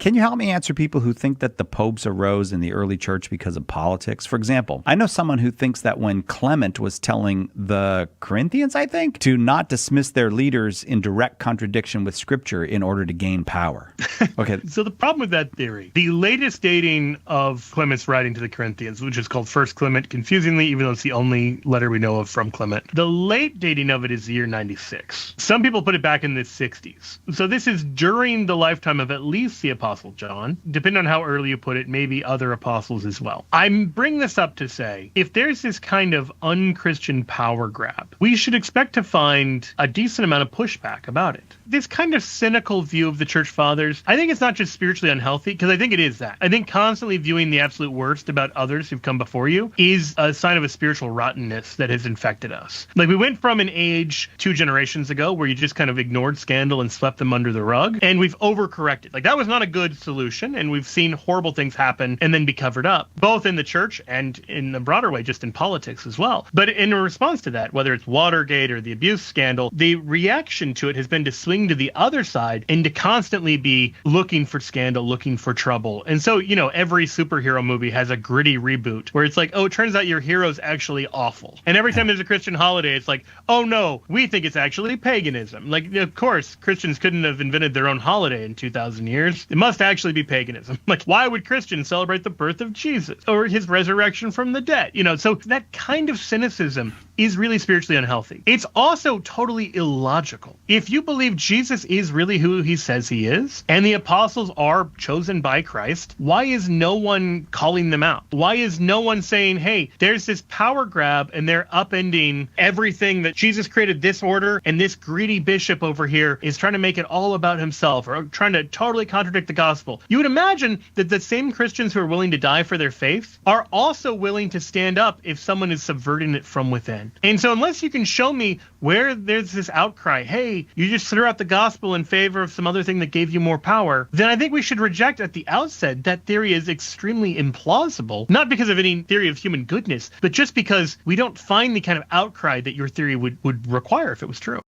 Can you help me answer people who think that the popes arose in the early church because of politics? For example, I know someone who thinks that when Clement was telling the Corinthians, I think, to not dismiss their leaders in direct contradiction with Scripture in order to gain power. Okay. So the problem with that theory, the latest dating of Clement's writing to the Corinthians, which is called First Clement, confusingly, even though it's the only letter we know of from Clement, the late dating of it is the year 96. Some people put it back in the 60s. So this is during the lifetime of at least the Apostle John. Depending on how early you put it, maybe other apostles as well. I bring this up to say, if there's this kind of unchristian power grab, we should expect to find a decent amount of pushback about it. This kind of cynical view of the church fathers, I think it's not just spiritually unhealthy, because I think it is that. I think constantly viewing the absolute worst about others who've come before you is a sign of a spiritual rottenness that has infected us. Like, we went from an age 2 generations ago where you just kind of ignored scandal and swept them under the rug, and we've overcorrected. Like, that was not a good solution, and we've seen horrible things happen and then be covered up, both in the church and in a broader way, just in politics as well. But in response to that, whether it's Watergate or the abuse scandal, the reaction to it has been to swing to the other side and to constantly be looking for scandal, looking for trouble. And so, you know, every superhero movie has a gritty reboot where it's like, oh, it turns out your hero's actually awful. And every time there's a Christian holiday, it's like, oh no, we think it's actually paganism. Like, of course, Christians couldn't have invented their own holiday in 2,000 years. It must actually be paganism. Like, why would Christians celebrate the birth of Jesus or his resurrection from the dead? You know, so that kind of cynicism is really spiritually unhealthy. It's also totally illogical. If you believe Jesus is really who he says he is, and the apostles are chosen by Christ, why is no one calling them out? Why is no one saying, hey, there's this power grab and they're upending everything that Jesus created this order, and this greedy bishop over here is trying to make it all about himself or trying to totally contradict the gospel. You would imagine that the same Christians who are willing to die for their faith are also willing to stand up if someone is subverting it from within. And so unless you can show me where there's this outcry, hey, you just threw out the gospel in favor of some other thing that gave you more power, then I think we should reject at the outset that theory is extremely implausible, not because of any theory of human goodness, but just because we don't find the kind of outcry that your theory would require if it was true.